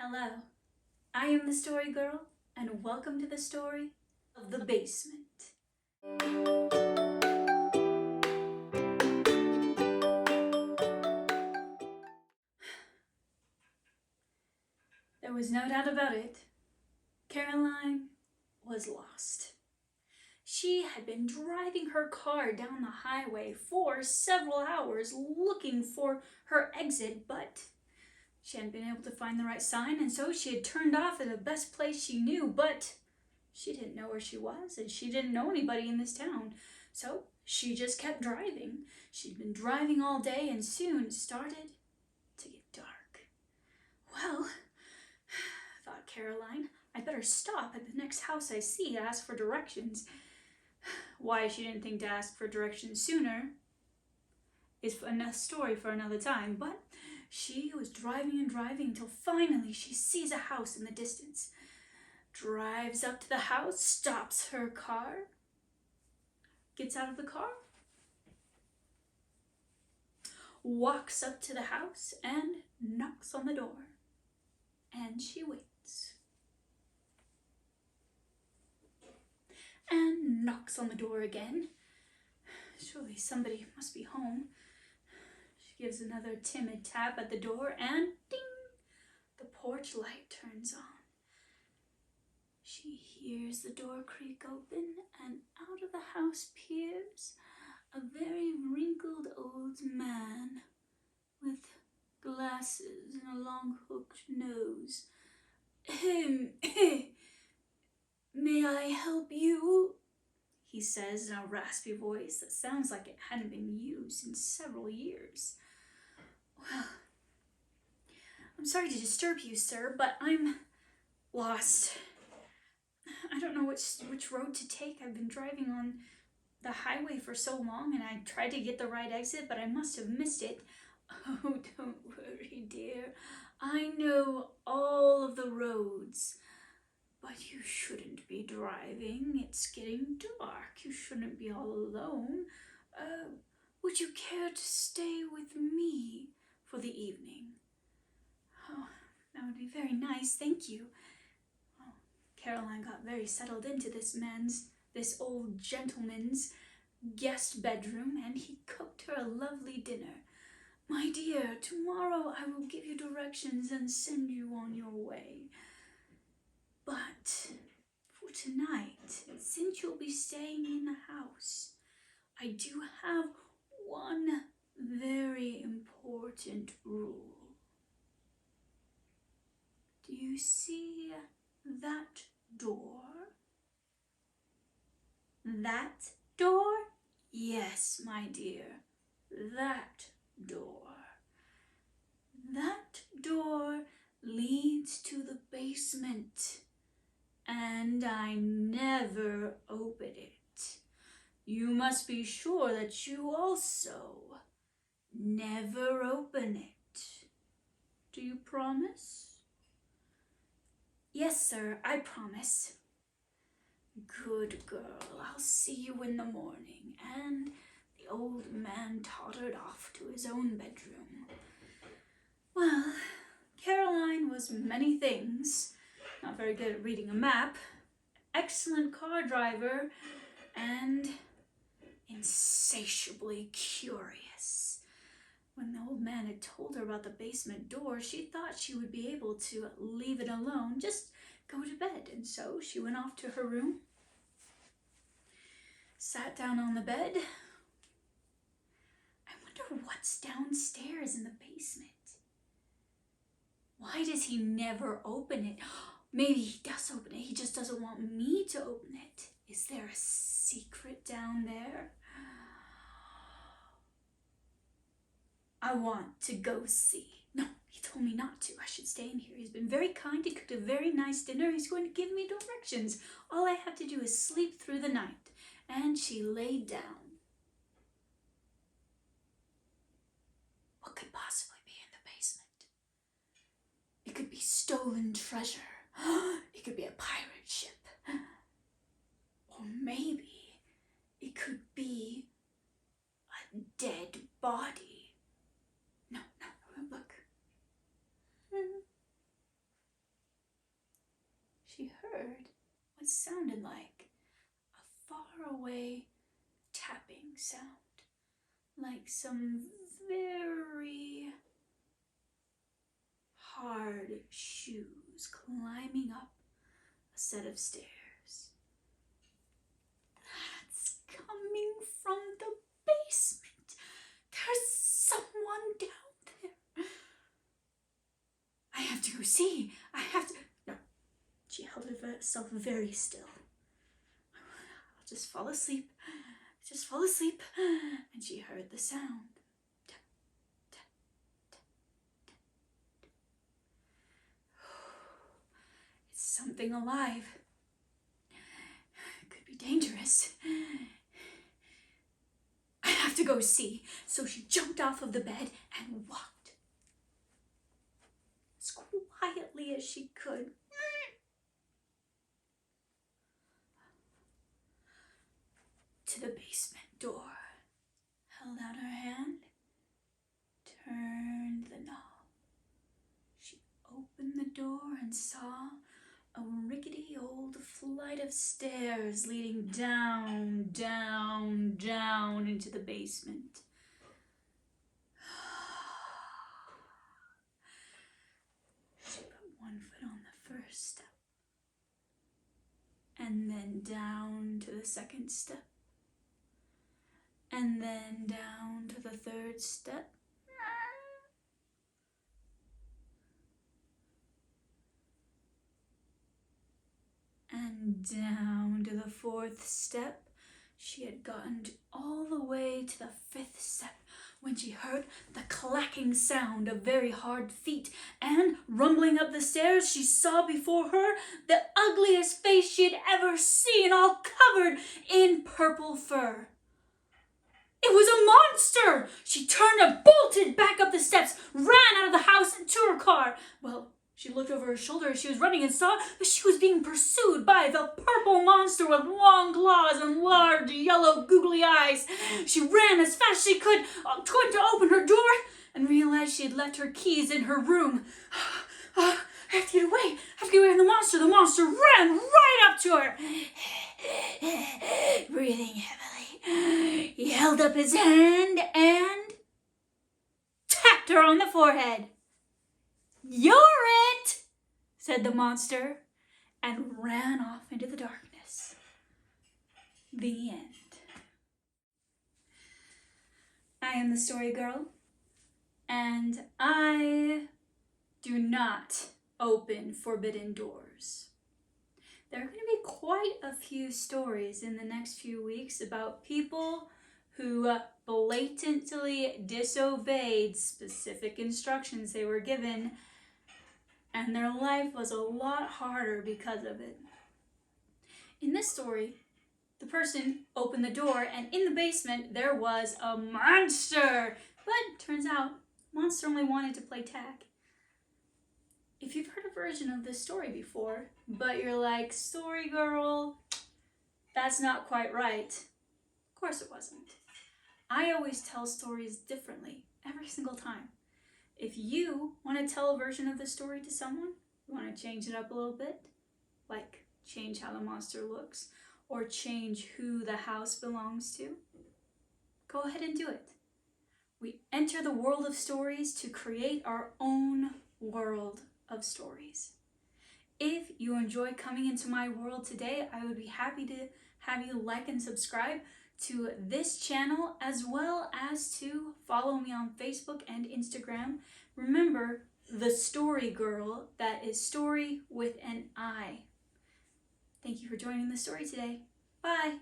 Hello, I am the Story Girl, and welcome to the story of The Basement. There was no doubt about it. Caroline was lost. She had been driving her car down the highway for several hours looking for her exit, but she hadn't been able to find the right sign, and so she had turned off at the best place she knew, but she didn't know where she was, and she didn't know anybody in this town. So she just kept driving. She'd been driving all day, and soon it started to get dark. Well, thought Caroline, I better stop at the next house I see to ask for directions. Why she didn't think to ask for directions sooner is a story for another time, but she was driving and driving until finally she sees a house in the distance. Drives up to the house, stops her car, gets out of the car, walks up to the house and knocks on the door. And she waits. And knocks on the door again. Surely somebody must be home. She gives another timid tap at the door and ding! The porch light turns on. She hears the door creak open, and out of the house peers a very wrinkled old man with glasses and a long hooked nose. May I help you? He says in a raspy voice that sounds like it hadn't been used in several years. Well, I'm sorry to disturb you, sir, but I'm lost. I don't know which road to take. I've been driving on the highway for so long, and I tried to get the right exit, but I must have missed it. Oh, don't worry, dear. I know all of the roads. But you shouldn't be driving. It's getting dark. You shouldn't be all alone. Would you care to stay with me for the evening? Oh, that would be very nice, thank you. Oh, Caroline got very settled into this old gentleman's guest bedroom, and he cooked her a lovely dinner. My dear, tomorrow I will give you directions and send you on your way. But for tonight, since you'll be staying in the house, I do have one very important rule. Do you see that door? That door? Yes, my dear, that door. That door leads to the basement, and I never open it. You must be sure that you also never open it. Do you promise? Yes, sir, I promise. Good girl, I'll see you in the morning. And the old man tottered off to his own bedroom. Well, Caroline was many things. Not very good at reading a map, excellent car driver, and insatiably curious. When the old man had told her about the basement door, she thought she would be able to leave it alone, just go to bed, and so she went off to her room, sat down on the bed. I wonder what's downstairs in the basement. Why does he never open it? Maybe he does open it, he just doesn't want me to open it. Is there a secret down there? I want to go see. No, he told me not to. I should stay in here. He's been very kind. He cooked a very nice dinner. He's going to give me directions. All I have to do is sleep through the night. And she lay down. What could possibly be in the basement? It could be stolen treasure. It could be a pirate ship. Or maybe it could be a dead body. No, look. she heard what sounded like a faraway tapping sound, like some very hard shoes climbing up a set of stairs. That's coming from the basement. There's someone down there. I have to go see. No. She held herself very still. I'll just fall asleep. And she heard the sound. Tap, tap, tap, tap, tap. It's something alive. It could be dangerous. I have to go see. So she jumped off of the bed and walked as quietly as she could to the basement door, held out her hand, turned the knob. She opened the door and saw a rickety old flight of stairs leading down, down, down into the basement. She put one foot on the first step, and then down to the second step, and then down to the third step. And down to the fourth step. She had gotten all the way to the fifth step when she heard the clacking sound of very hard feet, and rumbling up the stairs, she saw before her the ugliest face she had ever seen, all covered in purple fur. It was a monster! She turned and bolted back up the steps, ran out of the house and to her car. Well, she looked over her shoulder as she was running and saw that she was being pursued by the purple monster with long claws and large yellow googly eyes. She ran as fast as she could, going to open her door, and realized she had left her keys in her room. I have to get away. from the monster. The monster ran right up to her. Breathing heavily, he held up his hand and tapped her on the forehead. "You're it," said the monster, and ran off into the darkness. The end. I am the Story Girl, and I do not open forbidden doors. There are going to be quite a few stories in the next few weeks about people who blatantly disobeyed specific instructions they were given, and their life was a lot harder because of it. In this story, the person opened the door, and in the basement there was a monster. But turns out, the monster only wanted to play tag. If you've heard a version of this story before, but you're like, "Story Girl, that's not quite right." Of course it wasn't. I always tell stories differently every single time. If you want to tell a version of the story to someone, you want to change it up a little bit, like change how the monster looks, or change who the house belongs to, go ahead and do it. We enter the world of stories to create our own world of stories. If you enjoy coming into my world today, I would be happy to have you like and subscribe to this channel, as well as to follow me on Facebook and Instagram. Remember, the Story Girl, that is story with an I. Thank you for joining the story today. Bye.